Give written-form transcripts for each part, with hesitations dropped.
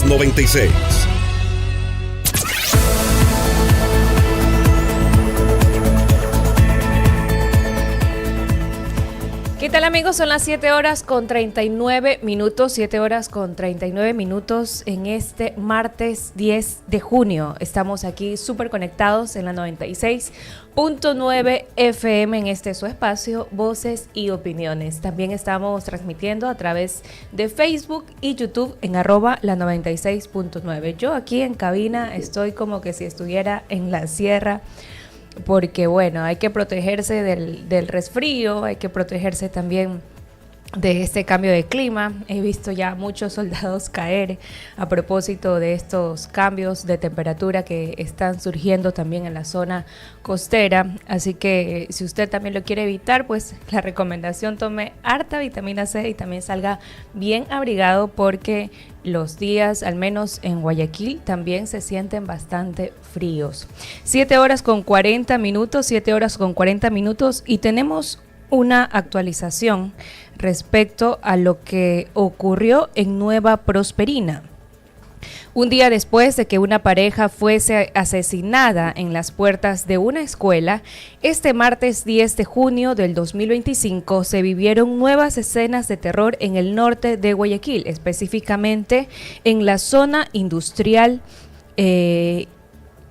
Noticias 96. ¿Qué tal, amigos? Son las 7 horas con 39 minutos, 7 horas con 39 minutos en este martes 10 de junio. Estamos aquí súper conectados en la 96.9 FM en este su espacio, Voces y Opiniones. También estamos transmitiendo a través de Facebook y YouTube en @la96.9. Yo aquí en cabina estoy como que si estuviera en la sierra, porque bueno, hay que protegerse del resfrío, hay que protegerse también de este cambio de clima. He visto ya muchos soldados caer a propósito de estos cambios de temperatura que están surgiendo también en la zona costera, así que si usted también lo quiere evitar, pues la recomendación: tome harta vitamina C y también salga bien abrigado, porque los días, al menos en Guayaquil, también se sienten bastante fríos. 7 horas con 40 minutos, 7 horas con 40 minutos, y tenemos una actualización respecto a lo que ocurrió en Nueva Prosperina. Un día después de que una pareja fuese asesinada en las puertas de una escuela, este martes 10 de junio del 2025 se vivieron nuevas escenas de terror en el norte de Guayaquil, específicamente en la zona industrial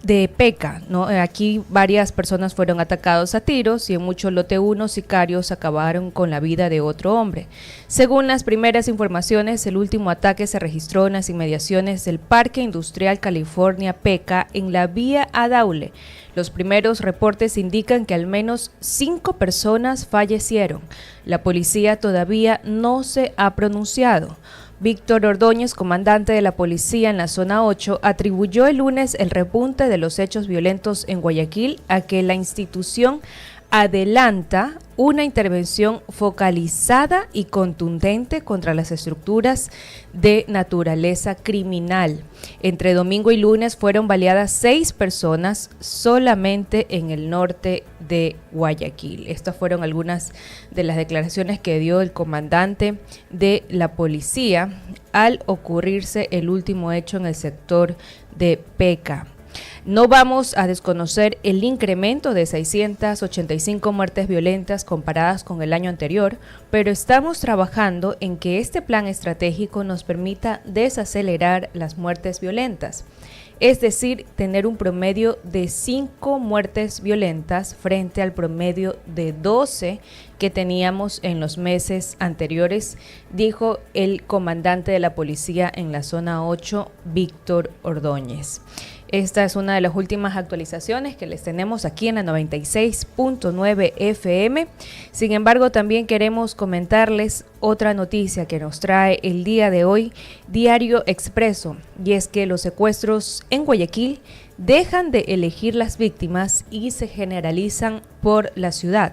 de Peca, ¿no? Aquí varias personas fueron atacados a tiros y en mucho lote 1 sicarios acabaron con la vida de otro hombre. Según las primeras informaciones, el último ataque se registró en las inmediaciones del Parque Industrial California Peca, en la vía a Daule. Los primeros reportes indican que al menos 5 personas fallecieron. La policía todavía no se ha pronunciado. Víctor Ordóñez, comandante de la policía en la zona 8, atribuyó el lunes el repunte de los hechos violentos en Guayaquil a que la institución adelanta una intervención focalizada y contundente contra las estructuras de naturaleza criminal. Entre domingo y lunes fueron baleadas 6 personas solamente en el norte de Guayaquil. Estas fueron algunas de las declaraciones que dio el comandante de la policía al ocurrirse el último hecho en el sector de Peca. No vamos a desconocer el incremento de 685 muertes violentas comparadas con el año anterior, pero estamos trabajando en que este plan estratégico nos permita desacelerar las muertes violentas, es decir, tener un promedio de 5 muertes violentas frente al promedio de 12 que teníamos en los meses anteriores, dijo el comandante de la policía en la zona 8, Víctor Ordóñez. Esta es una de las últimas actualizaciones que les tenemos aquí en la 96.9 FM. Sin embargo, también queremos comentarles otra noticia que nos trae el día de hoy Diario Expreso, y es que los secuestros en Guayaquil dejan de elegir las víctimas y se generalizan por la ciudad.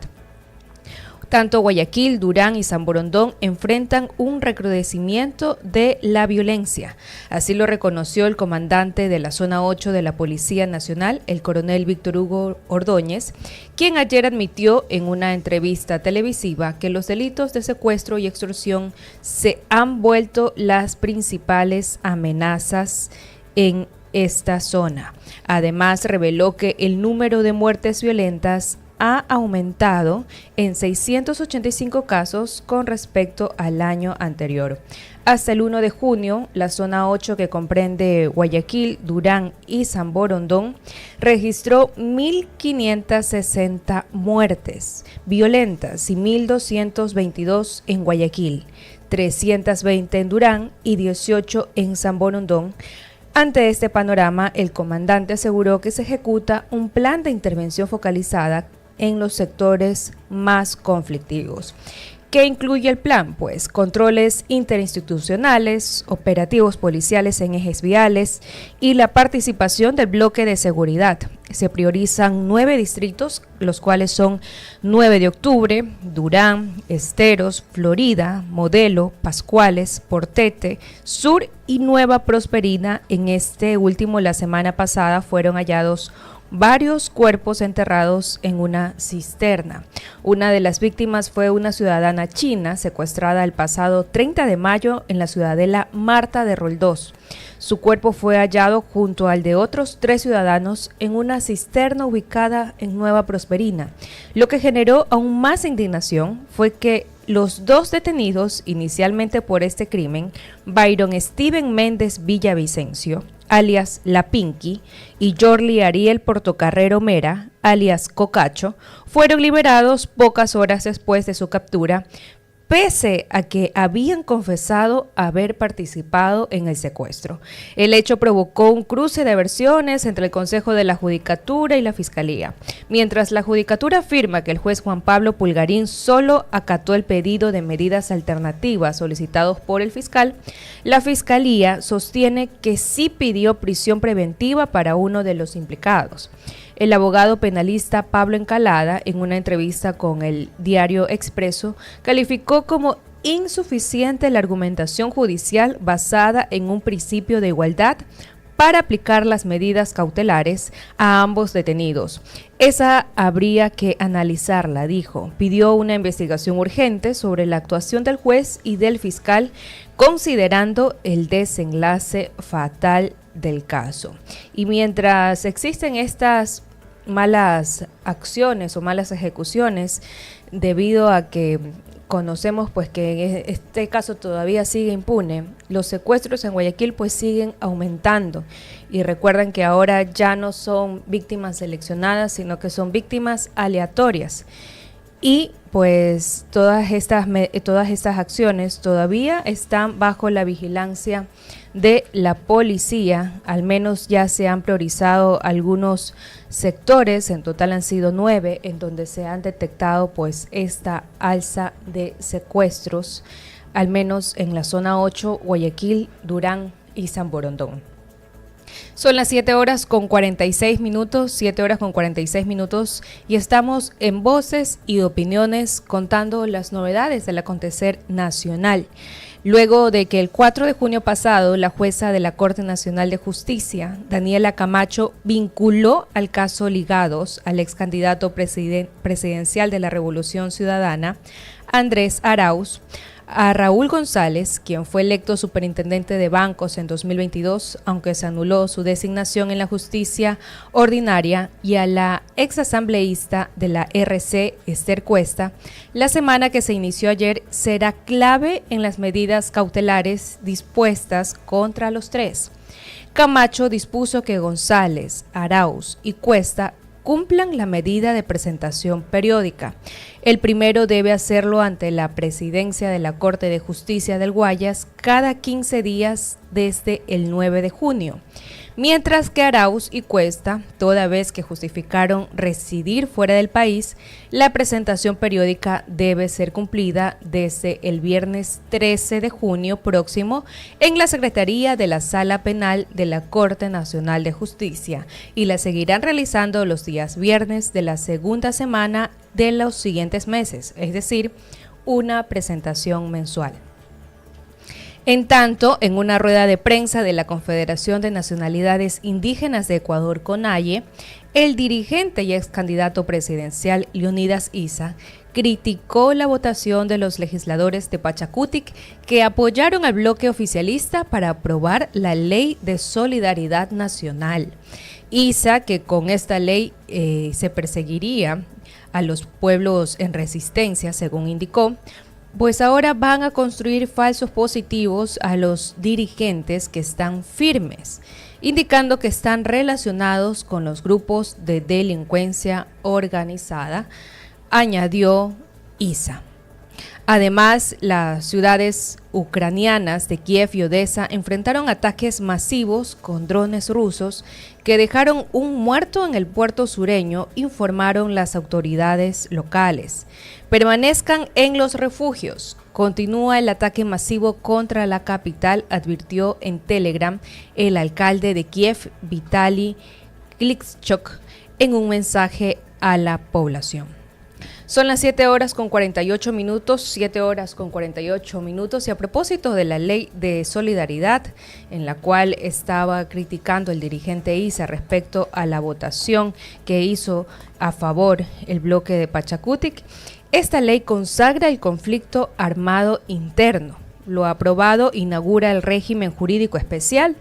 Tanto Guayaquil, Durán y San Borondón enfrentan un recrudecimiento de la violencia. Así lo reconoció el comandante de la zona 8 de la Policía Nacional, el coronel Víctor Hugo Ordóñez, quien ayer admitió en una entrevista televisiva que los delitos de secuestro y extorsión se han vuelto las principales amenazas en esta zona. Además, reveló que el número de muertes violentas ha aumentado en 685 casos con respecto al año anterior. Hasta el 1 de junio, la zona 8, que comprende Guayaquil, Durán y San Borondón, registró 1.560 muertes violentas y 1.222 en Guayaquil, 320 en Durán y 18 en San Borondón. Ante este panorama, el comandante aseguró que se ejecuta un plan de intervención focalizada en los sectores más conflictivos. ¿Qué incluye el plan? Pues controles interinstitucionales, operativos policiales en ejes viales y la participación del bloque de seguridad. Se priorizan 9 distritos, los cuales son 9 de octubre, Durán, Esteros, Florida, Modelo, Pascuales, Portete, Sur y Nueva Prosperina. En este último, la semana pasada, fueron hallados varios cuerpos enterrados en una cisterna. Una de las víctimas fue una ciudadana china secuestrada el pasado 30 de mayo en la ciudadela Marta de Roldós. Su cuerpo fue hallado junto al de otros 3 ciudadanos en una cisterna ubicada en Nueva Prosperina. Lo que generó aún más indignación fue que los 2 detenidos inicialmente por este crimen, Byron Steven Méndez Villavicencio, alias La Pinky, y Jorly Ariel Portocarrero Mera, alias Cocacho, fueron liberados pocas horas después de su captura, pese a que habían confesado haber participado en el secuestro. El hecho provocó un cruce de versiones entre el Consejo de la Judicatura y la Fiscalía. Mientras la Judicatura afirma que el juez Juan Pablo Pulgarín solo acató el pedido de medidas alternativas solicitados por el fiscal, la Fiscalía sostiene que sí pidió prisión preventiva para uno de los implicados. El abogado penalista Pablo Encalada, en una entrevista con el diario Expreso, calificó como insuficiente la argumentación judicial basada en un principio de igualdad para aplicar las medidas cautelares a ambos detenidos. Esa habría que analizarla, dijo. Pidió una investigación urgente sobre la actuación del juez y del fiscal, considerando el desenlace fatal del caso. Y mientras existen estas malas acciones o malas ejecuciones, debido a que conocemos pues que este caso todavía sigue impune, los secuestros en Guayaquil pues siguen aumentando, y recuerden que ahora ya no son víctimas seleccionadas, sino que son víctimas aleatorias. Y pues todas estas acciones todavía están bajo la vigilancia de la policía. Al menos ya se han priorizado algunos sectores, en total han sido 9, en donde se han detectado pues esta alza de secuestros, al menos en la zona 8, Guayaquil, Durán y San Borondón. Son las 7:46 minutos, y estamos en Voces y Opiniones contando las novedades del acontecer nacional. Luego de que el 4 de junio pasado la jueza de la Corte Nacional de Justicia, Daniela Camacho, vinculó al caso Ligados al ex candidato presidencial de la Revolución Ciudadana, Andrés Arauz, a Raúl González, quien fue electo superintendente de bancos en 2022, aunque se anuló su designación en la justicia ordinaria, y a la exasambleísta de la RC, Esther Cuesta, la semana que se inició ayer será clave en las medidas cautelares dispuestas contra los 3. Camacho dispuso que González, Arauz y Cuesta cumplan la medida de presentación periódica. El primero debe hacerlo ante la presidencia de la Corte de Justicia del Guayas cada 15 días desde el 9 de junio. Mientras que Arauz y Cuesta, toda vez que justificaron residir fuera del país, la presentación periódica debe ser cumplida desde el viernes 13 de junio próximo en la Secretaría de la Sala Penal de la Corte Nacional de Justicia, y la seguirán realizando los días viernes de la segunda semana de los siguientes meses, es decir, una presentación mensual. En tanto, en una rueda de prensa de la Confederación de Nacionalidades Indígenas de Ecuador, CONAIE, el dirigente y ex candidato presidencial Leonidas Issa criticó la votación de los legisladores de Pachacutic que apoyaron al bloque oficialista para aprobar la Ley de Solidaridad Nacional. Issa, que con esta ley se perseguiría a los pueblos en resistencia, según indicó, pues ahora van a construir falsos positivos a los dirigentes que están firmes, indicando que están relacionados con los grupos de delincuencia organizada, añadió Issa. Además, las ciudades ucranianas de Kiev y Odessa enfrentaron ataques masivos con drones rusos que dejaron un muerto en el puerto sureño, informaron las autoridades locales. Permanezcan en los refugios. Continúa el ataque masivo contra la capital, advirtió en Telegram el alcalde de Kiev, Vitaly Klitschko, en un mensaje a la población. Son las 7:48 minutos, 7:48 minutos, y a propósito de la ley de solidaridad, en la cual estaba criticando el dirigente ISA respecto a la votación que hizo a favor el bloque de Pachacutic, esta ley consagra el conflicto armado interno. Lo aprobado inaugura el régimen jurídico especial.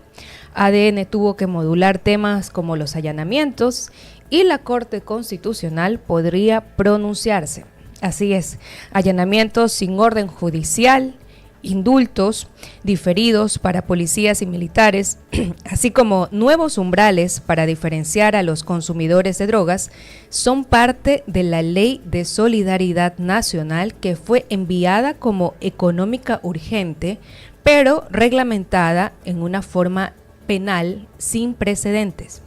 ADN tuvo que modular temas como los allanamientos y la Corte Constitucional podría pronunciarse. Así es, allanamientos sin orden judicial, indultos diferidos para policías y militares, así como nuevos umbrales para diferenciar a los consumidores de drogas, son parte de la Ley de Solidaridad Nacional que fue enviada como económica urgente, pero reglamentada en una forma penal sin precedentes.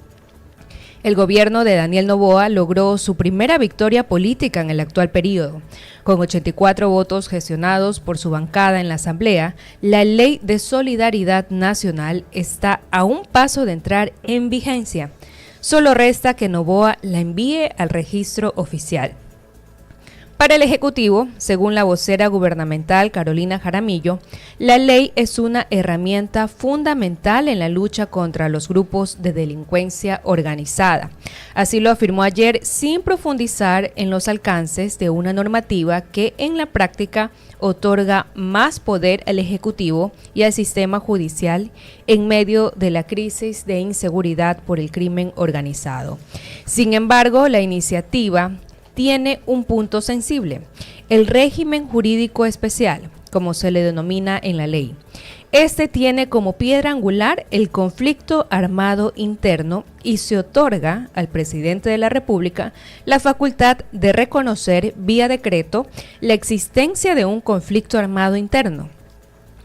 El gobierno de Daniel Noboa logró su primera victoria política en el actual periodo. Con 84 votos gestionados por su bancada en la Asamblea, la Ley de Solidaridad Nacional está a un paso de entrar en vigencia. Solo resta que Noboa la envíe al registro oficial. Para el Ejecutivo, según la vocera gubernamental Carolina Jaramillo, la ley es una herramienta fundamental en la lucha contra los grupos de delincuencia organizada. Así lo afirmó ayer sin profundizar en los alcances de una normativa que en la práctica otorga más poder al Ejecutivo y al sistema judicial en medio de la crisis de inseguridad por el crimen organizado. Sin embargo, la iniciativa tiene un punto sensible: el régimen jurídico especial, como se le denomina en la ley. Este tiene como piedra angular el conflicto armado interno y se otorga al presidente de la República la facultad de reconocer vía decreto la existencia de un conflicto armado interno,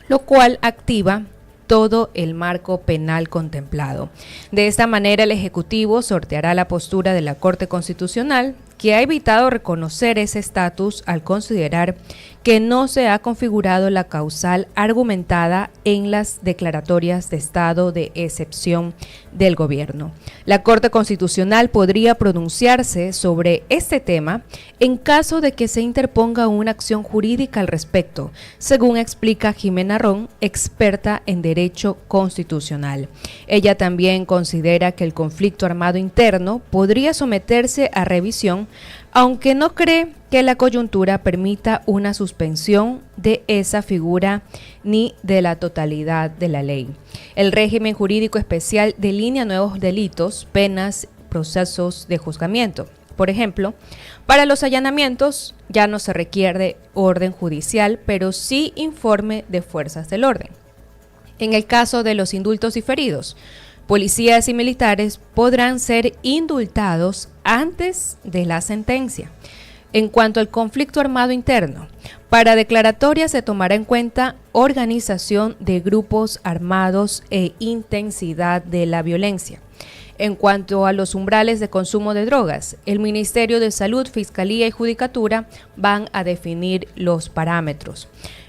lo cual activa todo el marco penal contemplado. De esta manera, el Ejecutivo sorteará la postura de la Corte Constitucional, que ha evitado reconocer ese estatus al considerar que no se ha configurado la causal argumentada en las declaratorias de estado de excepción del gobierno. La Corte Constitucional podría pronunciarse sobre este tema en caso de que se interponga una acción jurídica al respecto, según explica Jimena Ron, experta en derecho constitucional. Ella también considera que el conflicto armado interno podría someterse a revisión, aunque no cree que la coyuntura permita una suspensión de esa figura ni de la totalidad de la ley. El régimen jurídico especial delinea nuevos delitos, penas, procesos de juzgamiento. Por ejemplo, para los allanamientos ya no se requiere orden judicial, pero sí informe de fuerzas del orden. En el caso de los indultos diferidos, policías y militares podrán ser indultados antes de la sentencia. En cuanto al conflicto armado interno, para declaratoria se tomará en cuenta organización de grupos armados e intensidad de la violencia. En cuanto a los umbrales de consumo de drogas, el Ministerio de Salud, Fiscalía y Judicatura van a definir los parámetros.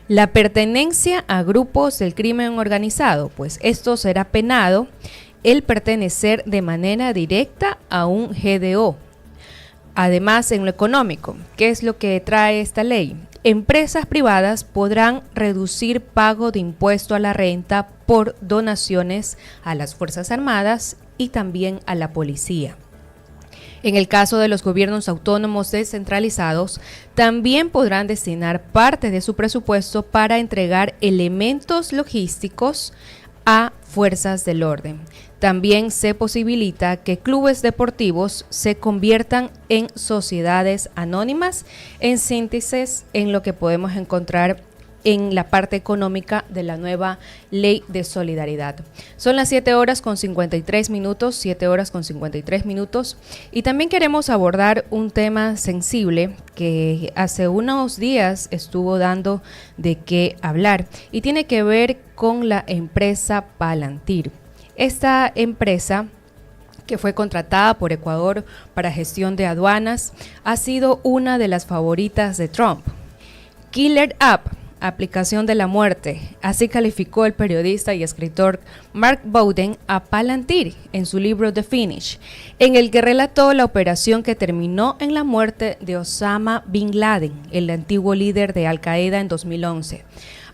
La pertenencia a grupos del crimen organizado, pues esto será penado el pertenecer de manera directa a un GDO. Además, en lo económico, ¿qué es lo que trae esta ley? Empresas privadas podrán reducir pago de impuesto a la renta por donaciones a las Fuerzas Armadas y también a la policía. En el caso de los gobiernos autónomos descentralizados, también podrán destinar parte de su presupuesto para entregar elementos logísticos a fuerzas del orden. También se posibilita que clubes deportivos se conviertan en sociedades anónimas, en síntesis en lo que podemos encontrar en la parte económica de la nueva Ley de Solidaridad. Son las 7:53 minutos, 7:53 minutos, y también queremos abordar un tema sensible que hace unos días estuvo dando de qué hablar y tiene que ver con la empresa Palantir. Esta empresa, que fue contratada por Ecuador para gestión de aduanas, ha sido una de las favoritas de Trump. Killer App aplicación de la muerte. Así calificó el periodista y escritor Mark Bowden a Palantir en su libro The Finish, en el que relató la operación que terminó en la muerte de Osama Bin Laden, el antiguo líder de Al Qaeda en 2011.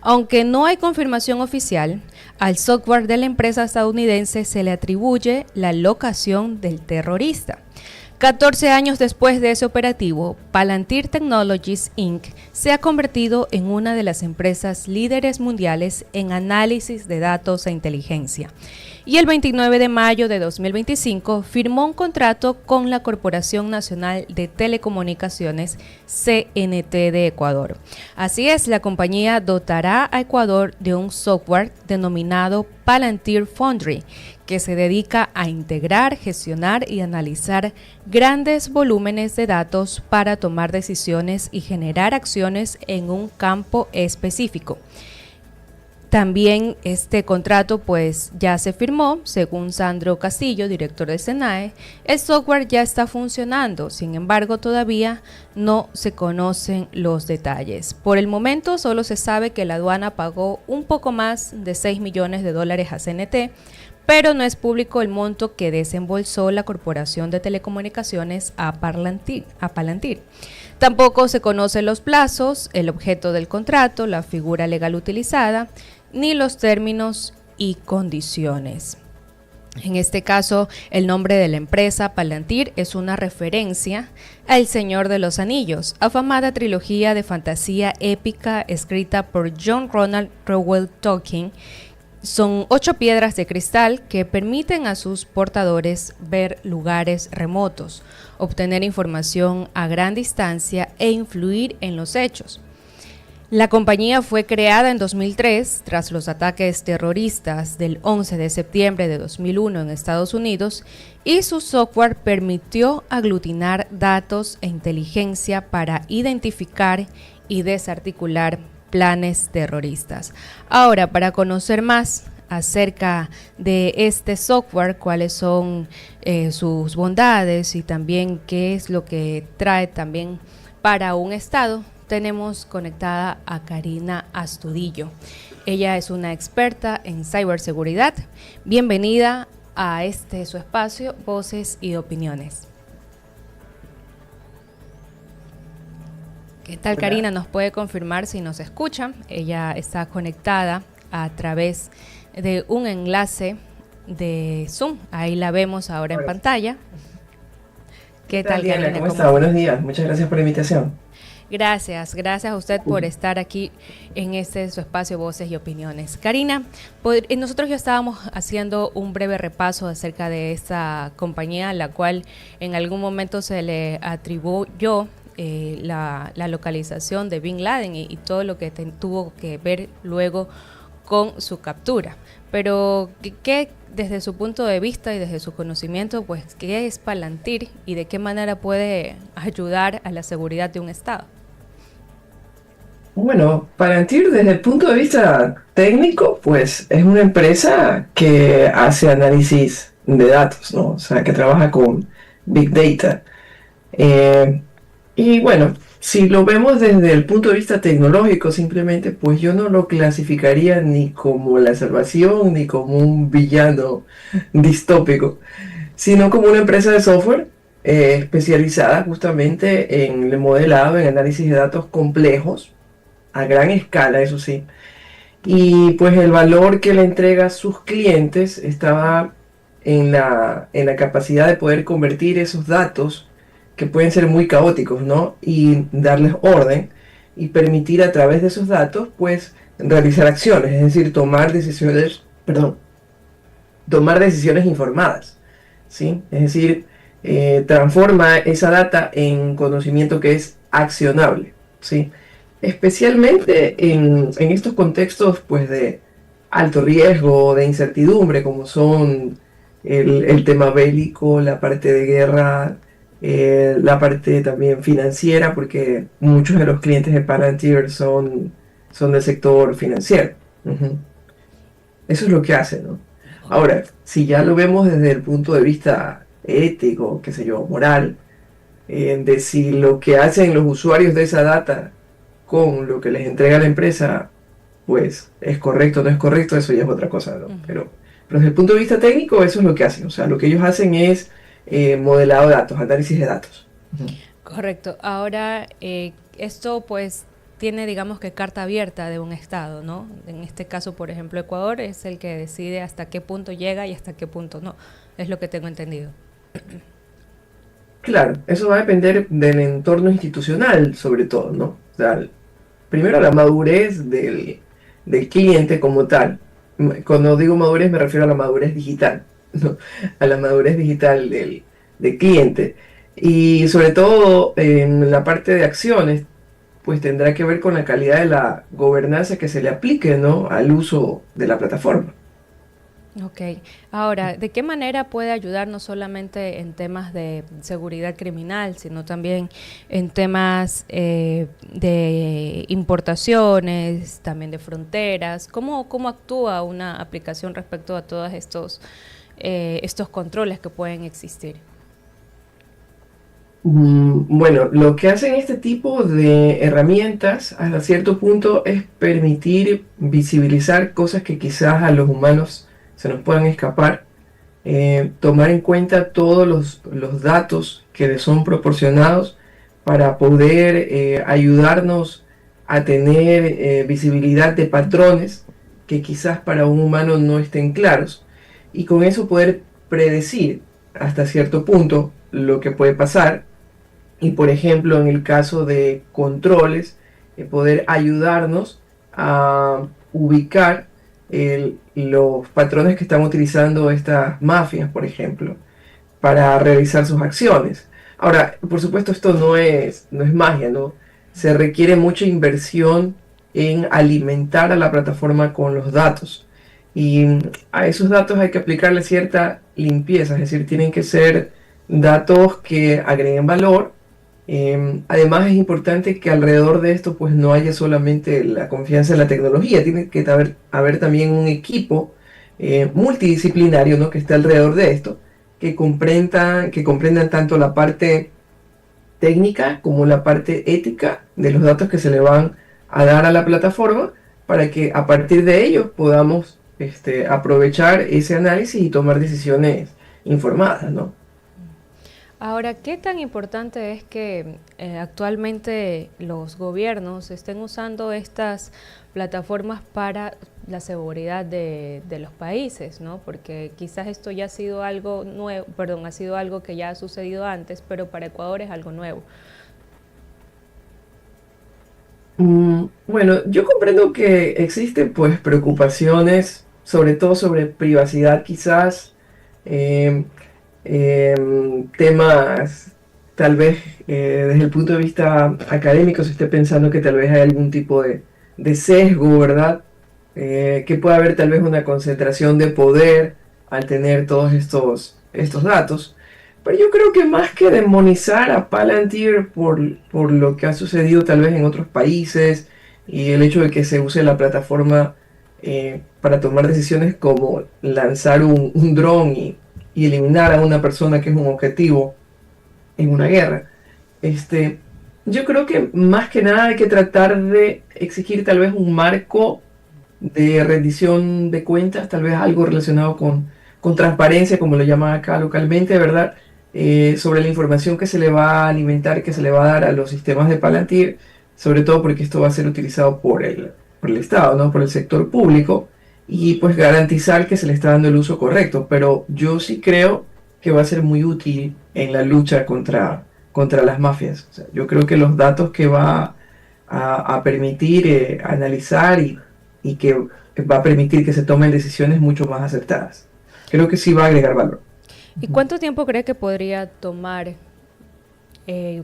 Aunque no hay confirmación oficial, al software de la empresa estadounidense se le atribuye la locación del terrorista. 14 años después de ese operativo, Palantir Technologies Inc. se ha convertido en una de las empresas líderes mundiales en análisis de datos e inteligencia. Y el 29 de mayo de 2025 firmó un contrato con la Corporación Nacional de Telecomunicaciones, CNT de Ecuador. Así es, la compañía dotará a Ecuador de un software denominado Palantir Foundry, que se dedica a integrar, gestionar y analizar grandes volúmenes de datos para tomar decisiones y generar acciones en un campo específico. También este contrato pues ya se firmó, según Sandro Castillo, director del SENAE. El software ya está funcionando, sin embargo todavía no se conocen los detalles. Por el momento solo se sabe que la aduana pagó un poco más de $6 millones a CNT, pero no es público el monto que desembolsó la Corporación de Telecomunicaciones a Palantir. Tampoco se conocen los plazos, el objeto del contrato, la figura legal utilizada, ni los términos y condiciones. En este caso, el nombre de la empresa, Palantir, es una referencia a El Señor de los Anillos, afamada trilogía de fantasía épica escrita por John Ronald Reuel Tolkien. Son 8 piedras de cristal que permiten a sus portadores ver lugares remotos, obtener información a gran distancia e influir en los hechos. La compañía fue creada en 2003 tras los ataques terroristas del 11 de septiembre de 2001 en Estados Unidos, y su software permitió aglutinar datos e inteligencia para identificar y desarticular planes terroristas. Ahora, para conocer más acerca de este software, cuáles son sus bondades y también qué es lo que trae también para un estado, tenemos conectada a Karina Astudillo. Ella es una experta en ciberseguridad. Bienvenida a su espacio, Voces y Opiniones. ¿Qué tal, Karina? ¿Nos puede confirmar si nos escucha? Ella está conectada a través de un enlace de Zoom. Ahí la vemos ahora en pantalla. ¿Qué tal, Karina? ¿Cómo está? Buenos días. Muchas gracias por la invitación. Gracias a usted por estar aquí en su espacio Voces y Opiniones. Karina, nosotros ya estábamos haciendo un breve repaso acerca de esta compañía, a la cual en algún momento se le atribuyó la localización de Bin Laden y todo lo que tuvo que ver luego con su captura. Pero, ¿qué desde su punto de vista y desde su conocimiento, pues, qué es Palantir y de qué manera puede ayudar a la seguridad de un estado? Bueno, Palantir desde el punto de vista técnico, pues es una empresa que hace análisis de datos, ¿no? O sea, que trabaja con Big Data. Y bueno, si lo vemos desde el punto de vista tecnológico, simplemente, pues yo no lo clasificaría ni como la salvación, ni como un villano distópico, sino como una empresa de software especializada justamente en el modelado, en análisis de datos complejos, a gran escala, eso sí. Y pues el valor que le entrega a sus clientes estaba en la capacidad de poder convertir esos datos, que pueden ser muy caóticos, ¿no? Y darles orden y permitir a través de esos datos, pues, realizar acciones, es decir, tomar decisiones informadas, ¿sí? Es decir, transforma esa data en conocimiento que es accionable, ¿sí? Especialmente en estos contextos, pues, de alto riesgo, de incertidumbre, como son el tema bélico, la parte de guerra, la parte también financiera, porque muchos de los clientes de Palantir son del sector financiero. Uh-huh. Eso es lo que hace, ¿no? Ahora, si ya lo vemos desde el punto de vista ético, qué sé yo, moral, de si lo que hacen los usuarios de esa data con lo que les entrega la empresa, pues es correcto o no es correcto, eso ya es otra cosa, ¿no? Ujú. Pero desde el punto de vista técnico, eso es lo que hacen. O sea, lo que ellos hacen es modelado de datos, análisis de datos. Ujú. Correcto. Ahora, esto pues tiene, digamos que carta abierta de un estado, ¿no? En este caso, por ejemplo, Ecuador es el que decide hasta qué punto llega y hasta qué punto no. Es lo que tengo entendido. Claro, eso va a depender del entorno institucional, sobre todo, ¿no? O sea, primero la madurez del cliente como tal. Cuando digo madurez me refiero a la madurez digital, ¿no? A la madurez digital del cliente. Y sobre todo en la parte de acciones, pues tendrá que ver con la calidad de la gobernanza que se le aplique, ¿no? Al uso de la plataforma. Ok. Ahora, ¿de qué manera puede ayudar no solamente en temas de seguridad criminal, sino también en temas de importaciones, también de fronteras? ¿Cómo actúa una aplicación respecto a todos estos controles que pueden existir? Bueno, lo que hacen este tipo de herramientas hasta cierto punto es permitir visibilizar cosas que quizás a los humanos se nos puedan escapar, tomar en cuenta todos los datos que les son proporcionados para poder ayudarnos a tener visibilidad de patrones que quizás para un humano no estén claros y con eso poder predecir hasta cierto punto lo que puede pasar y por ejemplo en el caso de controles, poder ayudarnos a ubicar los patrones que están utilizando estas mafias, por ejemplo, para realizar sus acciones. Ahora, por supuesto, esto no es magia, ¿no? Se requiere mucha inversión en alimentar a la plataforma con los datos. Y a esos datos hay que aplicarle cierta limpieza, es decir, tienen que ser datos que agreguen valor. Además es importante que alrededor de esto pues no haya solamente la confianza en la tecnología, tiene que haber también un equipo multidisciplinario, ¿no? Que esté alrededor de esto, que comprendan tanto la parte técnica como la parte ética de los datos que se le van a dar a la plataforma para que a partir de ellos podamos aprovechar ese análisis y tomar decisiones informadas, ¿no? Ahora, ¿qué tan importante es que actualmente los gobiernos estén usando estas plataformas para la seguridad de los países, ¿no? Porque quizás esto ya ha sido algo nuevo, perdón, ha sido algo que ya ha sucedido antes, pero para Ecuador es algo nuevo. Bueno, yo comprendo que existen pues preocupaciones, sobre todo sobre privacidad quizás, em, temas tal vez desde el punto de vista académico se esté pensando que tal vez hay algún tipo de sesgo, ¿verdad? Que pueda haber tal vez una concentración de poder al tener todos estos datos. Pero yo creo que más que demonizar a Palantir por lo que ha sucedido tal vez en otros países y el hecho de que se use la plataforma para tomar decisiones como lanzar un dron y eliminar a una persona que es un objetivo en una guerra, este, yo creo que más que nada hay que tratar de exigir tal vez un marco de rendición de cuentas, tal vez algo relacionado con transparencia, como lo llaman acá localmente, ¿verdad? Sobre la información que se le va a alimentar, que se le va a dar a los sistemas de Palantir, sobre todo porque esto va a ser utilizado por el Estado, ¿no? Por el sector público, y pues garantizar que se le está dando el uso correcto. Pero yo sí creo que va a ser muy útil en la lucha contra las mafias. O sea, yo creo que los datos que va a permitir analizar y que va a permitir que se tomen decisiones mucho más acertadas. Creo que sí va a agregar valor. ¿Y cuánto tiempo cree que podría tomar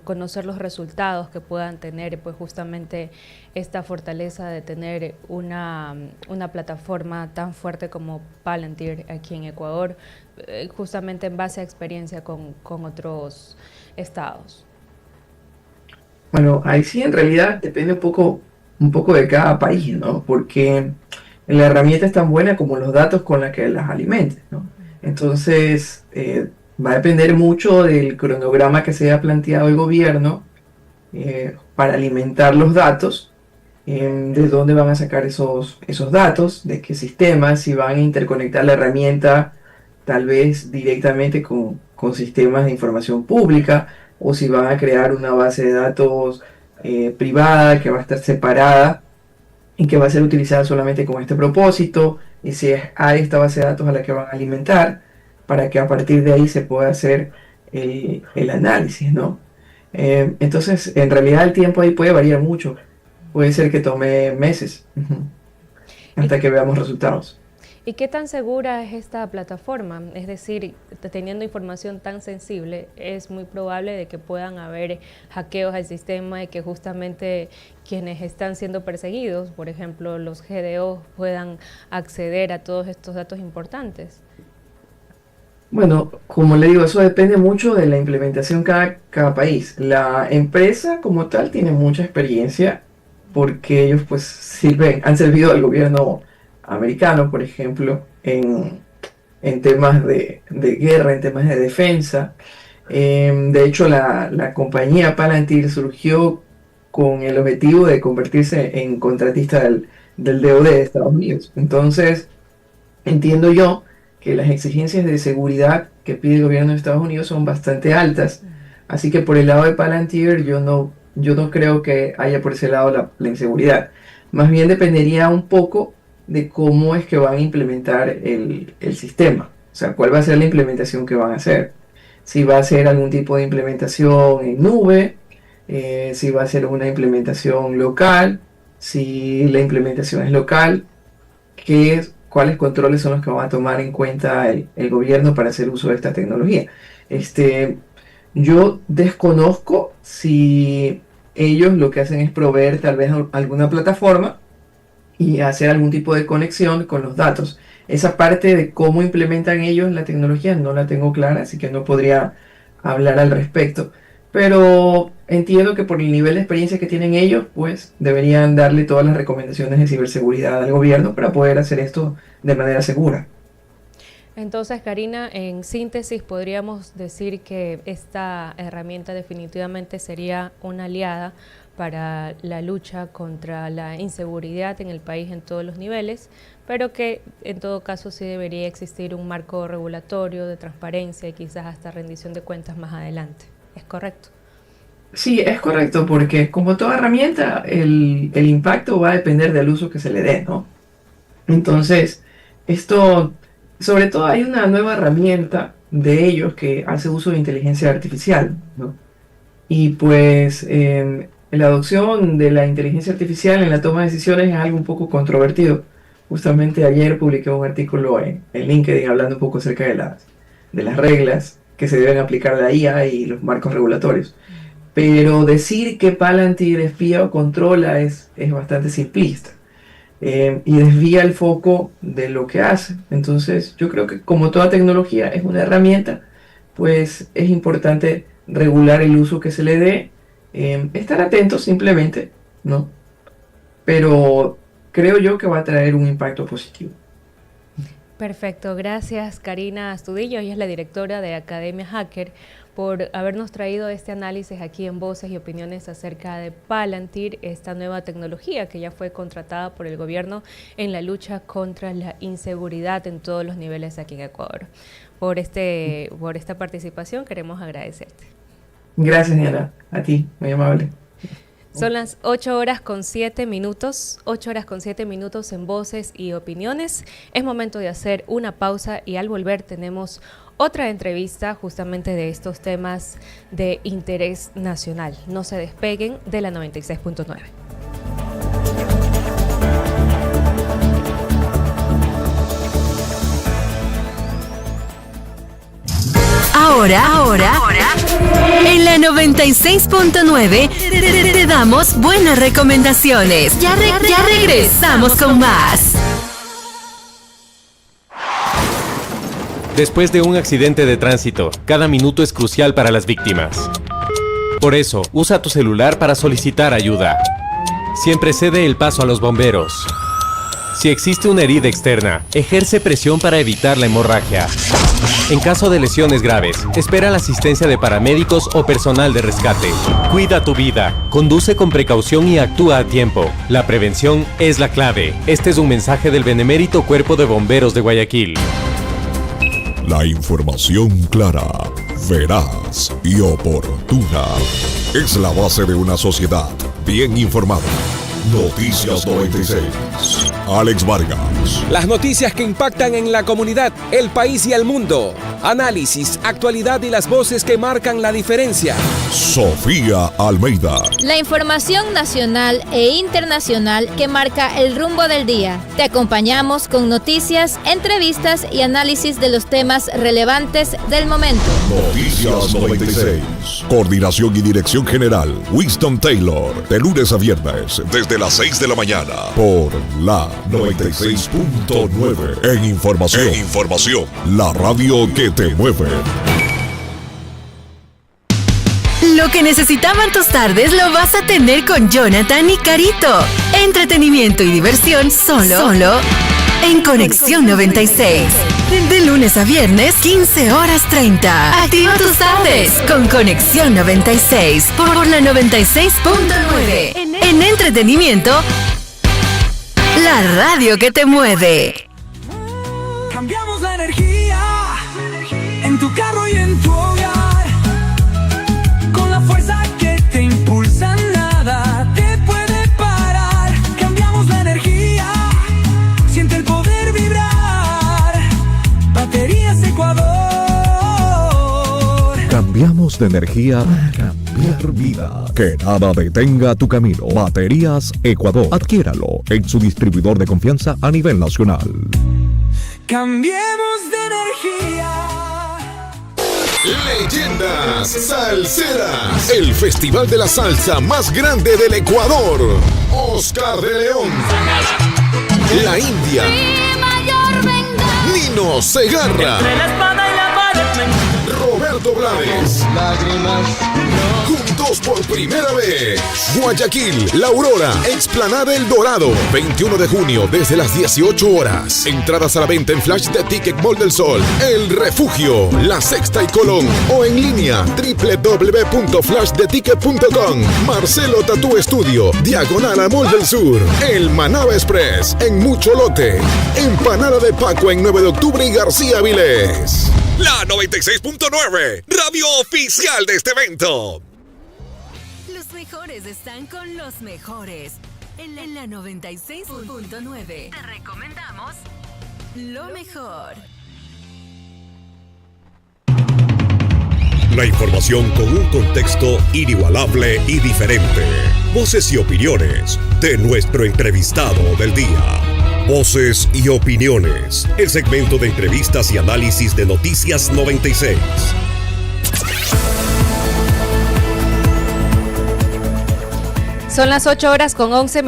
conocer los resultados que puedan tener, pues justamente esta fortaleza de tener una plataforma tan fuerte como Palantir aquí en Ecuador, justamente en base a experiencia con otros estados? Bueno, ahí sí en realidad depende un poco de cada país, ¿no? Porque la herramienta es tan buena como los datos con los que las alimentes, ¿no? Entonces, va a depender mucho del cronograma que se haya planteado el gobierno para alimentar los datos de dónde van a sacar esos datos, de qué sistema, si van a interconectar la herramienta tal vez directamente con sistemas de información pública, o si van a crear una base de datos privada que va a estar separada y que va a ser utilizada solamente con este propósito, y si es a esta base de datos a la que van a alimentar, para que a partir de ahí se pueda hacer el análisis, ¿no? Entonces, en realidad el tiempo ahí puede variar mucho. Puede ser que tome meses ¿Y, hasta que veamos resultados. y qué tan segura es esta plataforma? Es decir, teniendo información tan sensible, es muy probable de que puedan haber hackeos al sistema y que justamente quienes están siendo perseguidos, por ejemplo, los GDO, puedan acceder a todos estos datos importantes. Bueno, como le digo, eso depende mucho de la implementación cada país. La empresa como tal tiene mucha experiencia porque ellos pues han servido al gobierno americano, por ejemplo, en temas de guerra, en temas de defensa. De hecho, la compañía Palantir surgió con el objetivo de convertirse en contratista del DoD de Estados Unidos. Entonces, entiendo yo que las exigencias de seguridad que pide el gobierno de Estados Unidos son bastante altas, así que por el lado de Palantir yo no creo que haya por ese lado la inseguridad. Más bien dependería un poco de cómo es que van a implementar el sistema, o sea, cuál va a ser la implementación que van a hacer. Si va a ser algún tipo de implementación en nube, si va a ser una implementación local, si la implementación es local, cuáles controles son los que van a tomar en cuenta el gobierno para hacer uso de esta tecnología. Este, yo desconozco si ellos lo que hacen es proveer tal vez alguna plataforma y hacer algún tipo de conexión con los datos. Esa parte de cómo implementan ellos la tecnología no la tengo clara, así que no podría hablar al respecto. Pero entiendo que por el nivel de experiencia que tienen ellos, pues deberían darle todas las recomendaciones de ciberseguridad al gobierno para poder hacer esto de manera segura. Entonces, Karina, en síntesis, podríamos decir que esta herramienta definitivamente sería una aliada para la lucha contra la inseguridad en el país en todos los niveles, pero que en todo caso sí debería existir un marco regulatorio de transparencia y quizás hasta rendición de cuentas más adelante. ¿Es correcto? Sí, es correcto, porque como toda herramienta, el impacto va a depender del uso que se le dé, ¿no? Entonces, esto, sobre todo hay una nueva herramienta de ellos que hace uso de inteligencia artificial, ¿no? Y pues la adopción de la inteligencia artificial en la toma de decisiones es algo un poco controvertido. Justamente ayer publiqué un artículo en LinkedIn hablando un poco acerca de las reglas que se deben aplicar a la IA y los marcos regulatorios. Pero decir que Palantir espía o controla es bastante simplista, y desvía el foco de lo que hace. Entonces, yo creo que como toda tecnología es una herramienta, pues es importante regular el uso que se le dé, estar atento simplemente, ¿no? Pero creo yo que va a traer un impacto positivo. Perfecto, gracias Karina Astudillo, ella es la directora de Academia Hacker, por habernos traído este análisis aquí en Voces y Opiniones acerca de Palantir, esta nueva tecnología que ya fue contratada por el gobierno en la lucha contra la inseguridad en todos los niveles aquí en Ecuador. Por esta participación queremos agradecerte. Gracias, Diana, a ti, muy amable. Son las 8:07, 8:07 en Voces y Opiniones. Es momento de hacer una pausa y al volver tenemos otra entrevista justamente de estos temas de interés nacional. No se despeguen de la 96.9. Ahora, en la 96.9 te damos buenas recomendaciones. Ya regresamos con más. Después de un accidente de tránsito, cada minuto es crucial para las víctimas. Por eso, usa tu celular para solicitar ayuda. Siempre cede el paso a los bomberos. Si existe una herida externa, ejerce presión para evitar la hemorragia. En caso de lesiones graves, espera la asistencia de paramédicos o personal de rescate. Cuida tu vida, conduce con precaución y actúa a tiempo. La prevención es la clave. Este es un mensaje del Benemérito Cuerpo de Bomberos de Guayaquil. La información clara, veraz y oportuna es la base de una sociedad bien informada. Noticias 96. Alex Vargas. Las noticias que impactan en la comunidad, el país y el mundo. Análisis, actualidad y las voces que marcan la diferencia. Sofía Almeida. La información nacional e internacional que marca el rumbo del día. Te acompañamos con noticias, entrevistas y análisis de los temas relevantes del momento. Noticias 96. Coordinación y dirección general, Winston Taylor. De lunes a viernes, desde las 6 de la mañana. Por la 96.9. En información. La radio que te mueve. Lo que necesitaban tus tardes lo vas a tener con Jonathan y Carito. Entretenimiento y diversión solo en Conexión 96. De lunes a viernes, 15:30. Activa tus tardes con Conexión 96 por la 96.9. En entretenimiento, la radio que te mueve. Cambiamos la energía en tu carro y en tu hogar, con la fuerza que te impulsa, nada te puede parar. Cambiamos la energía, siente el poder vibrar. Baterías Ecuador. Cambiamos de energía para cambiar vida. Que nada detenga tu camino. Baterías Ecuador. Adquiéralo en su distribuidor de confianza a nivel nacional. Cambiemos de energía. Leyendas Salseras. El festival de la salsa más grande del Ecuador. Oscar de León. La India. Nino Segarra. Roberto Blades. Juntos por primera vez. Guayaquil, La Aurora, Explanada El Dorado. 21 de junio desde las 18 horas. Entradas a la venta en Flash de Ticket Mall del Sol, El Refugio, La Sexta y Colón. O en línea www.flashdeticket.com. Marcelo Tatú Estudio, diagonal a Mall del Sur. El Manaba Express en Mucholote. Empanada de Paco en 9 de octubre y García Vilés. La 96.9, radio oficial de este evento. Los mejores están con los mejores. En la 96.9 te recomendamos lo mejor. La información con un contexto inigualable y diferente. Voces y opiniones de nuestro entrevistado del día. Voces y opiniones. El segmento de entrevistas y análisis de Noticias 96. Son las 8:11,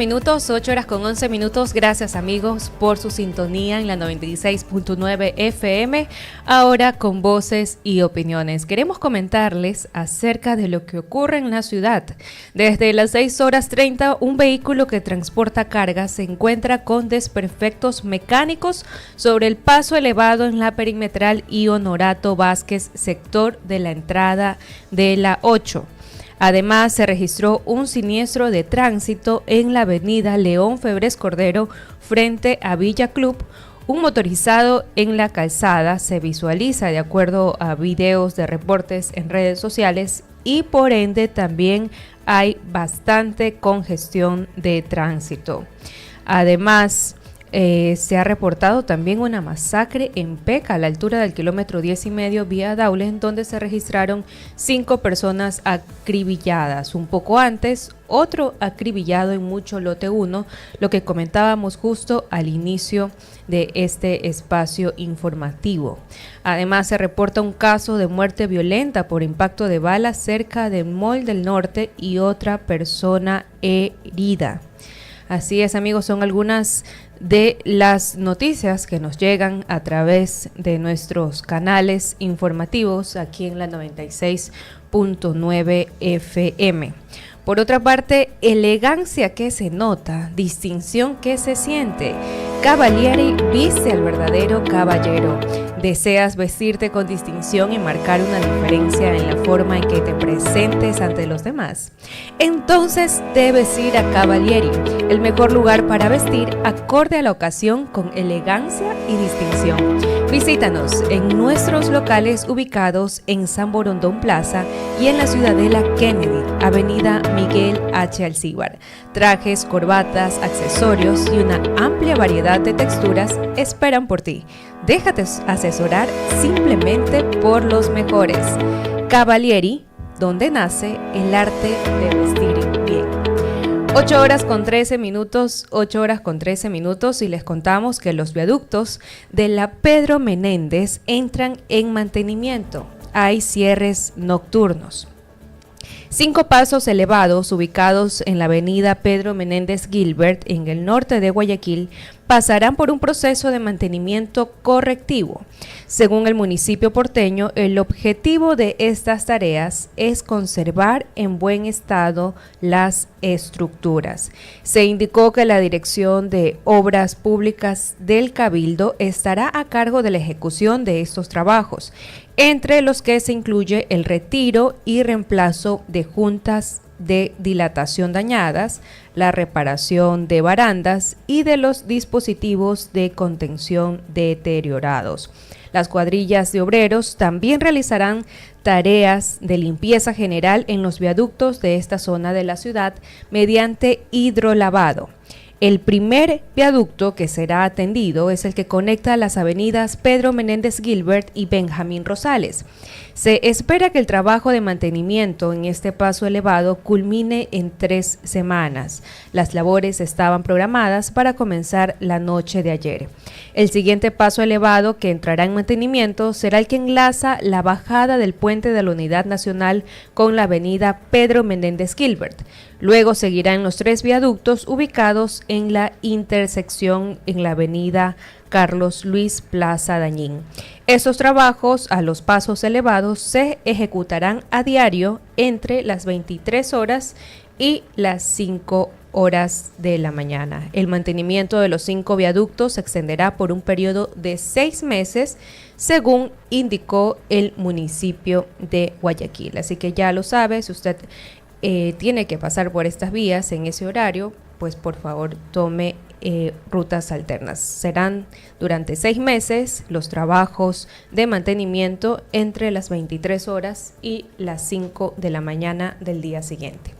8:11. Gracias amigos por su sintonía en la 96.9 FM. Ahora con voces y opiniones. Queremos comentarles acerca de lo que ocurre en la ciudad. Desde las 6:30, un vehículo que transporta cargas se encuentra con desperfectos mecánicos sobre el paso elevado en la perimetral y Honorato Vázquez, sector de la entrada de la 8. Además, se registró un siniestro de tránsito en la avenida León Febres Cordero frente a Villa Club. Un motorizado en la calzada se visualiza de acuerdo a videos de reportes en redes sociales y por ende también hay bastante congestión de tránsito. Además, se ha reportado también una masacre en Peca, a la altura del kilómetro 10,5 vía Daule, en donde se registraron 5 personas acribilladas. Un poco antes, otro acribillado en Mucholote 1, lo que comentábamos justo al inicio de este espacio informativo. Además, se reporta un caso de muerte violenta por impacto de bala cerca del Mall del Norte y otra persona herida. Así es, amigos, son algunas de las noticias que nos llegan a través de nuestros canales informativos aquí en la 96.9 FM. Por otra parte, elegancia que se nota, distinción que se siente. Cavalieri viste al verdadero caballero. ¿Deseas vestirte con distinción y marcar una diferencia en la forma en que te presentes ante los demás? Entonces debes ir a Cavalieri, el mejor lugar para vestir acorde a la ocasión con elegancia y distinción. Visítanos en nuestros locales ubicados en San Borondón Plaza y en la Ciudadela Kennedy, Avenida Miguel H. Alcíbar. Trajes, corbatas, accesorios y una amplia variedad de texturas esperan por ti. Déjate asesorar simplemente por los mejores. Cavalieri, donde nace el arte de vestir bien. 8 horas con 13 minutos y les contamos que los viaductos de la Pedro Menéndez entran en mantenimiento. Hay cierres nocturnos. 5 pasos elevados ubicados en la avenida Pedro Menéndez Gilbert en el norte de Guayaquil pasarán por un proceso de mantenimiento correctivo. Según el municipio porteño, el objetivo de estas tareas es conservar en buen estado las estructuras. Se indicó que la Dirección de Obras Públicas del Cabildo estará a cargo de la ejecución de estos trabajos, entre los que se incluye el retiro y reemplazo de juntas de dilatación dañadas, la reparación de barandas y de los dispositivos de contención deteriorados. Las cuadrillas de obreros también realizarán tareas de limpieza general en los viaductos de esta zona de la ciudad mediante hidrolavado. El primer viaducto que será atendido es el que conecta las avenidas Pedro Menéndez Gilbert y Benjamín Rosales. Se espera que el trabajo de mantenimiento en este paso elevado culmine en 3 semanas. Las labores estaban programadas para comenzar la noche de ayer. El siguiente paso elevado que entrará en mantenimiento será el que enlaza la bajada del puente de la Unidad Nacional con la avenida Pedro Menéndez Gilbert. Luego seguirán los 3 viaductos ubicados en la intersección en la avenida Carlos Luis Plaza Dañín. Estos trabajos a los pasos elevados se ejecutarán a diario entre las 23 horas y las 5 horas de la mañana. El mantenimiento de los 5 viaductos se extenderá por un periodo de 6 meses, según indicó el municipio de Guayaquil. Así que ya lo sabe, si usted tiene que pasar por estas vías en ese horario, pues por favor tome rutas alternas. Serán durante 6 meses los trabajos de mantenimiento entre las 23 horas y las 5 de la mañana del día siguiente.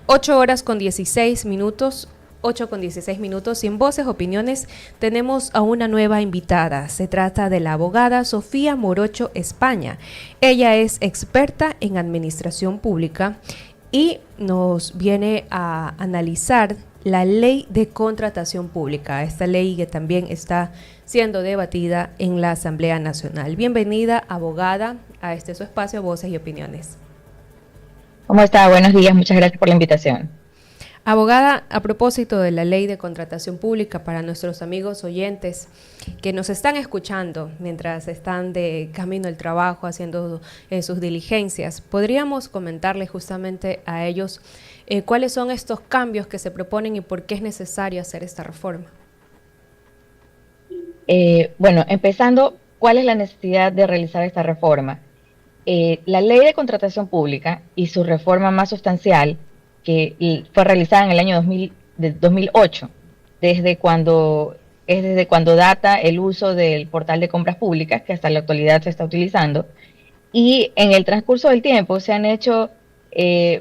8 horas con 16 minutos. 8 con 16 minutos y en Voces Opiniones tenemos a una nueva invitada. Se trata de la abogada Sofía Morocho España. Ella es experta en administración pública y nos viene a analizar la ley de contratación pública, esta ley que también está siendo debatida en la Asamblea Nacional. Bienvenida, abogada, a este su espacio, Voces y Opiniones. ¿Cómo está? Buenos días, muchas gracias por la invitación. Abogada, a propósito de la ley de contratación pública, para nuestros amigos oyentes que nos están escuchando mientras están de camino al trabajo, haciendo sus diligencias, ¿podríamos comentarles justamente a ellos cuáles son estos cambios que se proponen y por qué es necesario hacer esta reforma? Bueno, empezando, ¿cuál es la necesidad de realizar esta reforma? La ley de contratación pública y su reforma más sustancial, que fue realizada en el año 2008, desde cuando data el uso del portal de compras públicas, que hasta la actualidad se está utilizando, y en el transcurso del tiempo se han hecho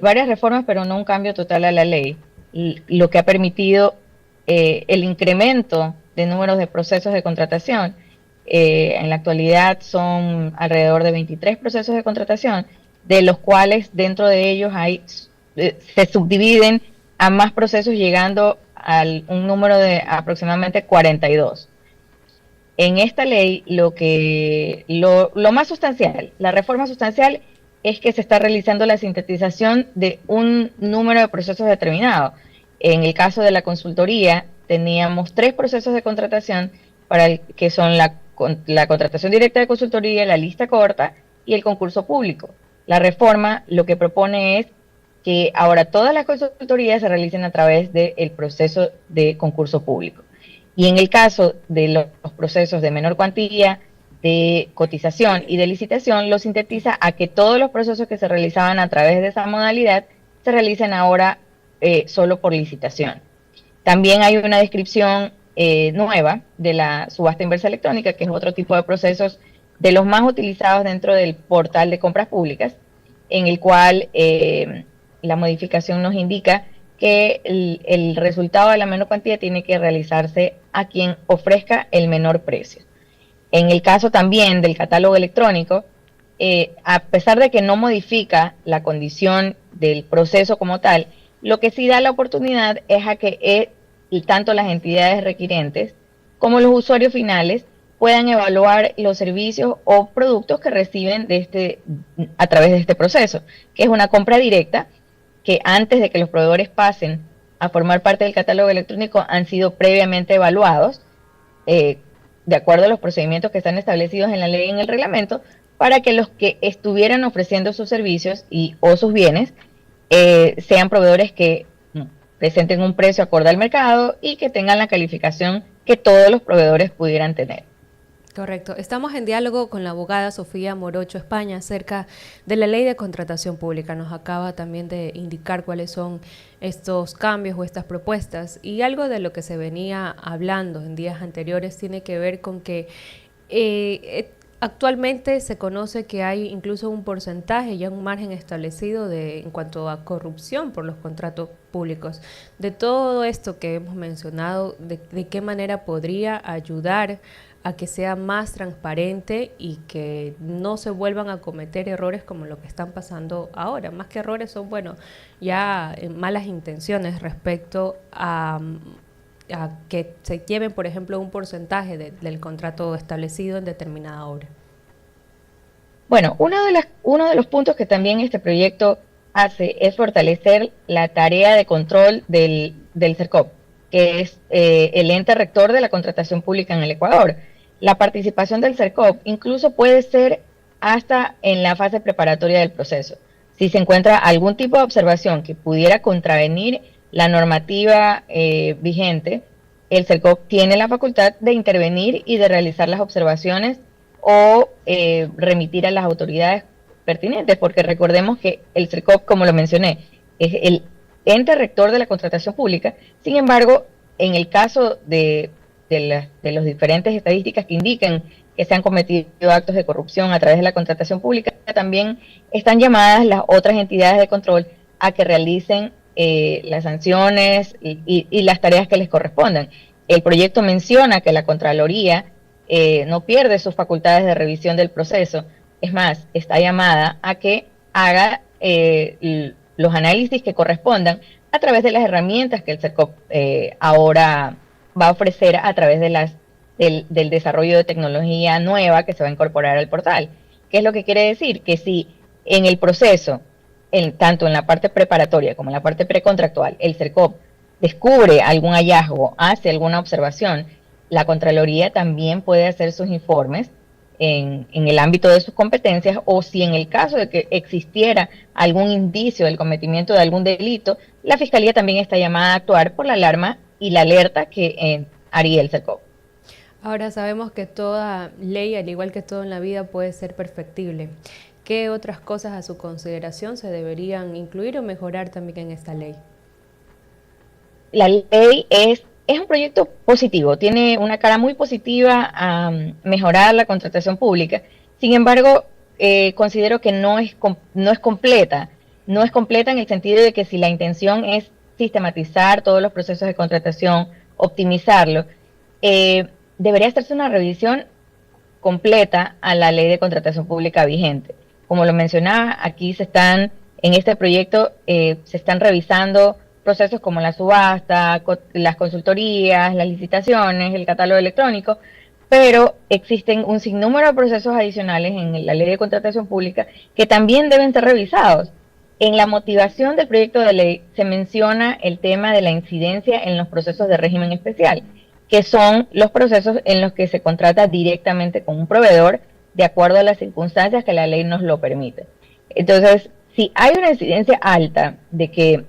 varias reformas, pero no un cambio total a la ley, lo que ha permitido el incremento de números de procesos de contratación. En la actualidad son alrededor de 23 procesos de contratación, de los cuales dentro de ellos se subdividen a más procesos, llegando a un número de aproximadamente 42. En esta ley lo más sustancial, la reforma sustancial, es que se está realizando la sintetización de un número de procesos determinado. En el caso de la consultoría, teníamos 3 procesos de contratación, que son la contratación directa de consultoría, la lista corta y el concurso público. La reforma lo que propone es que ahora todas las consultorías se realicen a través del proceso de concurso público. Y en el caso de los procesos de menor cuantía, de cotización y de licitación, lo sintetiza a que todos los procesos que se realizaban a través de esa modalidad se realicen ahora solo por licitación. También hay una descripción nueva de la subasta inversa electrónica, que es otro tipo de procesos de los más utilizados dentro del portal de compras públicas, en el cual la modificación nos indica que el resultado de la menor cuantía tiene que realizarse a quien ofrezca el menor precio. En el caso también del catálogo electrónico, a pesar de que no modifica la condición del proceso como tal, lo que sí da la oportunidad es a que tanto las entidades requirentes como los usuarios finales puedan evaluar los servicios o productos que reciben a través de este proceso, que es una compra directa, que antes de que los proveedores pasen a formar parte del catálogo electrónico han sido previamente evaluados de acuerdo a los procedimientos que están establecidos en la ley y en el reglamento, para que los que estuvieran ofreciendo sus servicios o sus bienes sean proveedores que presenten un precio acorde al mercado y que tengan la calificación que todos los proveedores pudieran tener. Correcto. Estamos en diálogo con la abogada Sofía Morocho España acerca de la ley de contratación pública. Nos acaba también de indicar cuáles son estos cambios o estas propuestas. Y algo de lo que se venía hablando en días anteriores tiene que ver con que actualmente se conoce que hay incluso un porcentaje, ya un margen establecido en cuanto a corrupción por los contratos públicos. De todo esto que hemos mencionado, ¿de qué manera podría ayudar a que sea más transparente y que no se vuelvan a cometer errores como lo que están pasando ahora? Más que errores son, ya malas intenciones respecto a que se lleven, por ejemplo, un porcentaje del contrato establecido en determinada obra. Bueno, uno de los puntos que también este proyecto hace es fortalecer la tarea de control del CERCOP, que es el ente rector de la contratación pública en el Ecuador. La participación del CERCOP incluso puede ser hasta en la fase preparatoria del proceso. Si se encuentra algún tipo de observación que pudiera contravenir la normativa vigente, el CERCOP tiene la facultad de intervenir y de realizar las observaciones o remitir a las autoridades pertinentes, porque recordemos que el CERCOP, como lo mencioné, es el ente rector de la contratación pública. Sin embargo, en el caso de las diferentes estadísticas que indican que se han cometido actos de corrupción a través de la contratación pública, también están llamadas las otras entidades de control a que realicen las sanciones y las tareas que les correspondan. El proyecto menciona que la Contraloría no pierde sus facultades de revisión del proceso, es más, está llamada a que haga los análisis que correspondan a través de las herramientas que el CERCOP ahora va a ofrecer a través de del desarrollo de tecnología nueva que se va a incorporar al portal. ¿Qué es lo que quiere decir? Que si en el proceso, tanto en la parte preparatoria como en la parte precontractual, el CERCOP descubre algún hallazgo, hace alguna observación, la Contraloría también puede hacer sus informes en el ámbito de sus competencias, o si en el caso de que existiera algún indicio del cometimiento de algún delito, la Fiscalía también está llamada a actuar por la alarma y la alerta que haría el CERCOP. Ahora sabemos que toda ley, al igual que todo en la vida, puede ser perfectible. ¿Qué otras cosas a su consideración se deberían incluir o mejorar también en esta ley? La ley es un proyecto positivo, tiene una cara muy positiva a mejorar la contratación pública. Sin embargo, considero que no es completa. No es completa en el sentido de que si la intención es sistematizar todos los procesos de contratación, optimizarlo, debería hacerse una revisión completa a la ley de contratación pública vigente. Como lo mencionaba, aquí en este proyecto se están revisando procesos como la subasta, las consultorías, las licitaciones, el catálogo electrónico, pero existen un sinnúmero de procesos adicionales en la ley de contratación pública que también deben ser revisados. En la motivación del proyecto de ley se menciona el tema de la incidencia en los procesos de régimen especial, que son los procesos en los que se contrata directamente con un proveedor de acuerdo a las circunstancias que la ley nos lo permite. Entonces, si hay una incidencia alta de que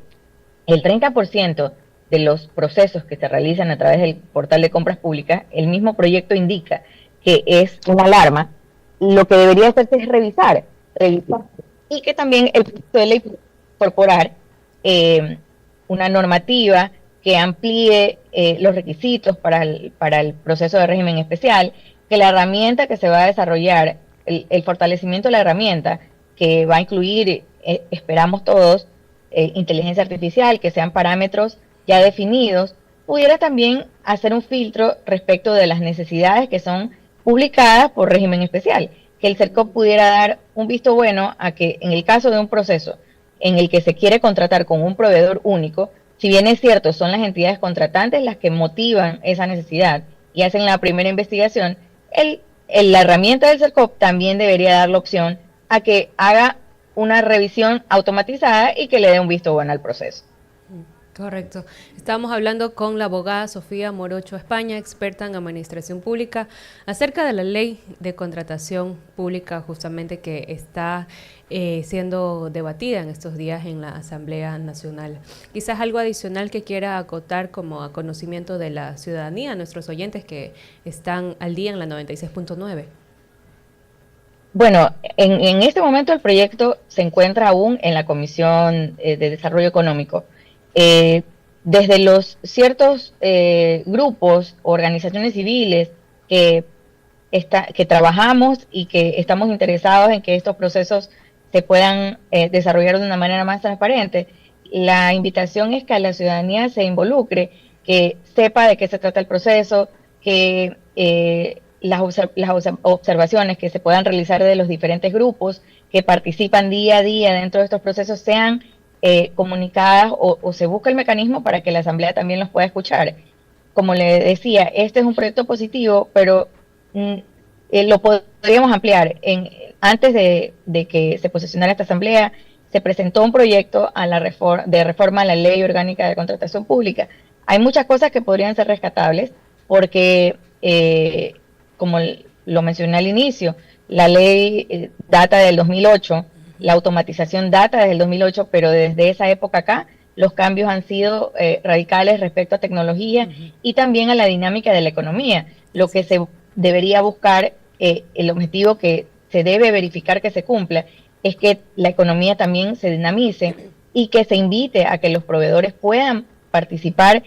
el 30% de los procesos que se realizan a través del portal de compras públicas, el mismo proyecto indica que es una alarma, lo que debería hacerse es revisar, y que también el proyecto de ley incorporar una normativa que amplíe los requisitos para el proceso de régimen especial, que la herramienta que se va a desarrollar, el fortalecimiento de la herramienta, que va a incluir, esperamos todos, inteligencia artificial, que sean parámetros ya definidos, pudiera también hacer un filtro respecto de las necesidades que son publicadas por régimen especial, que el CERCOP pudiera dar un visto bueno a que en el caso de un proceso en el que se quiere contratar con un proveedor único, si bien es cierto, son las entidades contratantes las que motivan esa necesidad y hacen la primera investigación, la herramienta del CERCOP también debería dar la opción a que haga una revisión automatizada y que le dé un visto bueno al proceso. Correcto. Estamos hablando con la abogada Sofía Morocho España, experta en administración pública, acerca de la ley de contratación pública justamente que está siendo debatida en estos días en la Asamblea Nacional. Quizás algo adicional que quiera acotar como a conocimiento de la ciudadanía, nuestros oyentes que están al día en la 96.9. Bueno, en este momento el proyecto se encuentra aún en la Comisión de Desarrollo Económico. Desde los ciertos grupos, organizaciones civiles que trabajamos y que estamos interesados en que estos procesos se puedan desarrollar de una manera más transparente, la invitación es que a la ciudadanía se involucre, que sepa de qué se trata el proceso, que las observaciones que se puedan realizar de los diferentes grupos que participan día a día dentro de estos procesos sean comunicadas o se busca el mecanismo para que la Asamblea también los pueda escuchar. Como le decía, este es un proyecto positivo, pero lo podríamos ampliar. Antes de que se posicionara esta Asamblea, se presentó un proyecto de reforma a la Ley Orgánica de Contratación Pública. Hay muchas cosas que podrían ser rescatables porque, como lo mencioné al inicio, la ley data del 2008, la automatización data desde el 2008, pero desde esa época acá los cambios han sido radicales respecto a tecnología y también a la dinámica de la economía. Lo que se debería buscar, el objetivo que se debe verificar que se cumpla, es que la economía también se dinamice y que se invite a que los proveedores puedan participar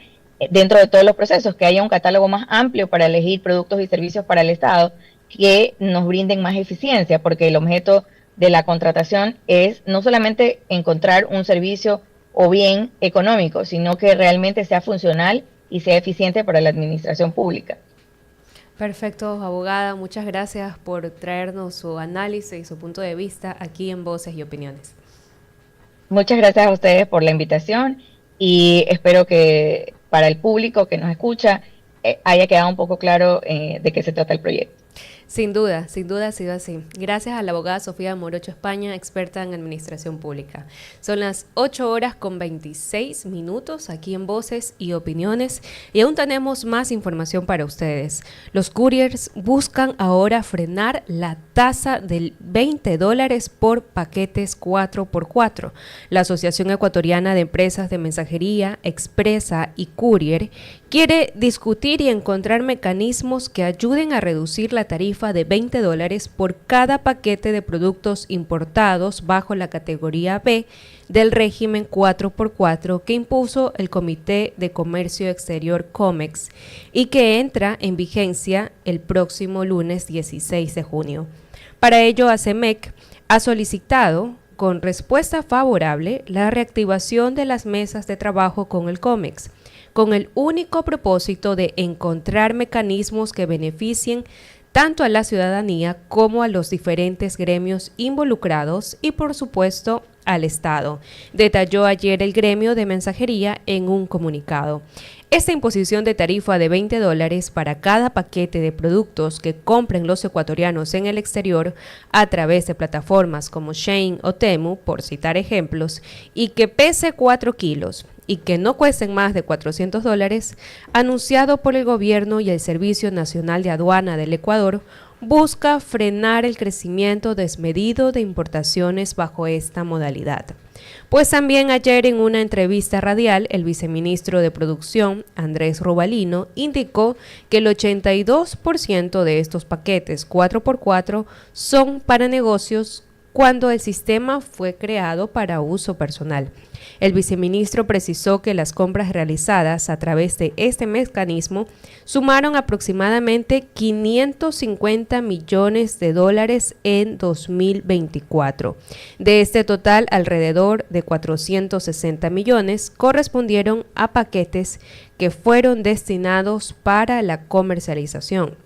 dentro de todos los procesos, que haya un catálogo más amplio para elegir productos y servicios para el Estado que nos brinden más eficiencia, porque el objeto de la contratación es no solamente encontrar un servicio o bien económico, sino que realmente sea funcional y sea eficiente para la administración pública. Perfecto, abogada, muchas gracias por traernos su análisis y su punto de vista aquí en Voces y Opiniones. Muchas gracias a ustedes por la invitación y espero que para el público que nos escucha haya quedado un poco claro de qué se trata el proyecto. Sin duda ha sido así. Gracias a la abogada Sofía Morocho España, experta en administración pública. Son las 8:26 aquí en Voces y Opiniones y aún tenemos más información para ustedes. Los couriers buscan ahora frenar la tasa del $20 por paquetes 4x4. La Asociación Ecuatoriana de Empresas de Mensajería, Expresa y Courier quiere discutir y encontrar mecanismos que ayuden a reducir la tarifa de $20 por cada paquete de productos importados bajo la categoría B del régimen 4x4 que impuso el Comité de Comercio Exterior COMEX y que entra en vigencia el próximo lunes 16 de junio. Para ello, ACEMEC ha solicitado con respuesta favorable la reactivación de las mesas de trabajo con el COMEX, con el único propósito de encontrar mecanismos que beneficien tanto a la ciudadanía como a los diferentes gremios involucrados y, por supuesto, al Estado, detalló ayer el gremio de mensajería en un comunicado. Esta imposición de tarifa de $20 para cada paquete de productos que compren los ecuatorianos en el exterior a través de plataformas como Shein o Temu, por citar ejemplos, y que pese 4 kilos y que no cuesten más de $400, anunciado por el gobierno y el Servicio Nacional de Aduana del Ecuador, busca frenar el crecimiento desmedido de importaciones bajo esta modalidad. Pues también ayer en una entrevista radial, el viceministro de Producción, Andrés Robalino, indicó que el 82% de estos paquetes 4x4 son para negocios cuando el sistema fue creado para uso personal. El viceministro precisó que las compras realizadas a través de este mecanismo sumaron aproximadamente $550 millones en 2024. De este total, alrededor de 460 millones correspondieron a paquetes que fueron destinados para la comercialización.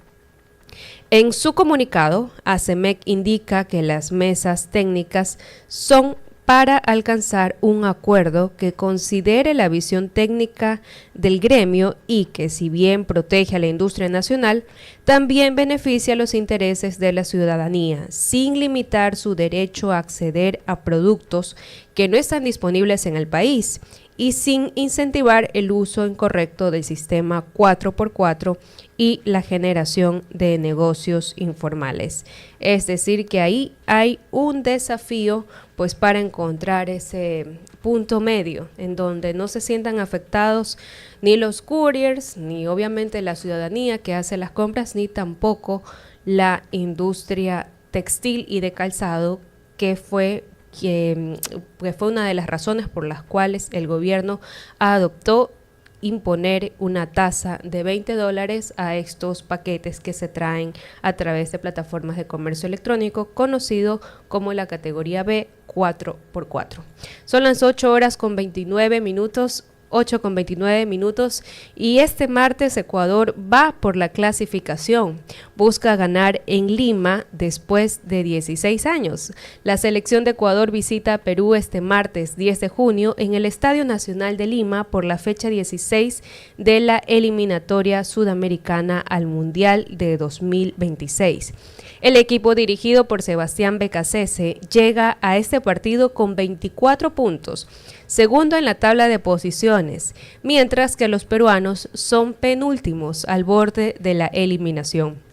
En su comunicado, ACEMEC indica que las mesas técnicas son para alcanzar un acuerdo que considere la visión técnica del gremio y que, si bien protege a la industria nacional, también beneficia los intereses de la ciudadanía, sin limitar su derecho a acceder a productos que no están disponibles en el país y sin incentivar el uso incorrecto del sistema 4x4 y la generación de negocios informales. Es decir, que ahí hay un desafío pues para encontrar ese punto medio en donde no se sientan afectados ni los couriers, ni obviamente la ciudadanía que hace las compras, ni tampoco la industria textil y de calzado, que fue una de las razones por las cuales el gobierno adoptó imponer una tasa de $20 a estos paquetes que se traen a través de plataformas de comercio electrónico, conocido como la categoría B 4x4. Son las 8:29 minutos y este martes Ecuador va por la clasificación. Busca ganar en Lima después de 16 años. La selección de Ecuador visita a Perú este martes 10 de junio en el Estadio Nacional de Lima por la fecha 16 de la eliminatoria sudamericana al Mundial de 2026. El equipo dirigido por Sebastián Becasese llega a este partido con 24 puntos, segundo en la tabla de posiciones, mientras que los peruanos son penúltimos al borde de la eliminación.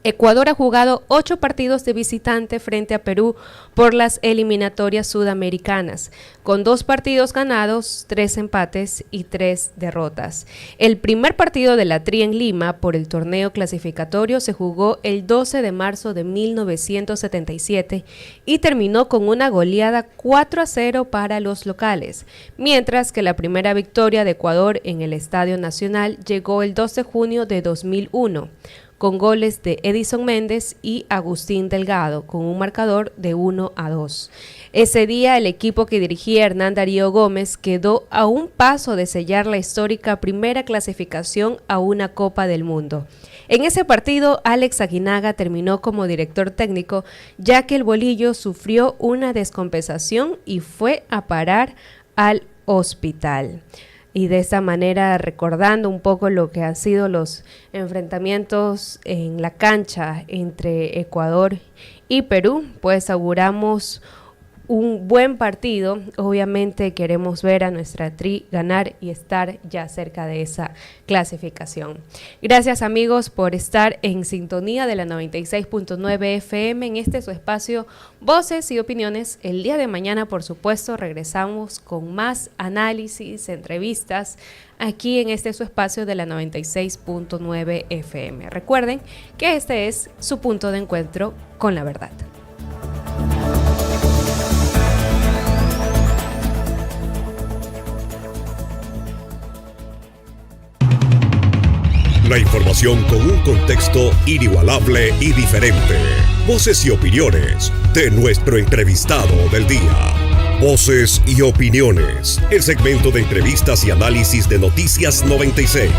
Ecuador ha jugado 8 partidos de visitante frente a Perú por las eliminatorias sudamericanas, con 2 partidos ganados, 3 empates y 3 derrotas. El primer partido de la Tri en Lima por el torneo clasificatorio se jugó el 12 de marzo de 1977 y terminó con una goleada 4-0 para los locales, mientras que la primera victoria de Ecuador en el Estadio Nacional llegó el 2 de junio de 2001. Con goles de Edison Méndez y Agustín Delgado, con un marcador de 1-2. Ese día el equipo que dirigía Hernán Darío Gómez quedó a un paso de sellar la histórica primera clasificación a una Copa del Mundo. En ese partido, Alex Aguinaga terminó como director técnico, ya que el bolillo sufrió una descompensación y fue a parar al hospital. Y de esta manera, recordando un poco lo que han sido los enfrentamientos en la cancha entre Ecuador y Perú, pues auguramos un buen partido. Obviamente queremos ver a nuestra Tri ganar y estar ya cerca de esa clasificación. Gracias, amigos, por estar en sintonía de la 96.9 FM en este su espacio Voces y Opiniones. El día de mañana, por supuesto, regresamos con más análisis, entrevistas aquí en este su espacio de la 96.9 FM. Recuerden que este es su punto de encuentro con la verdad. La información con un contexto inigualable y diferente. Voces y opiniones de nuestro entrevistado del día. Voces y Opiniones, el segmento de entrevistas y análisis de Noticias 96.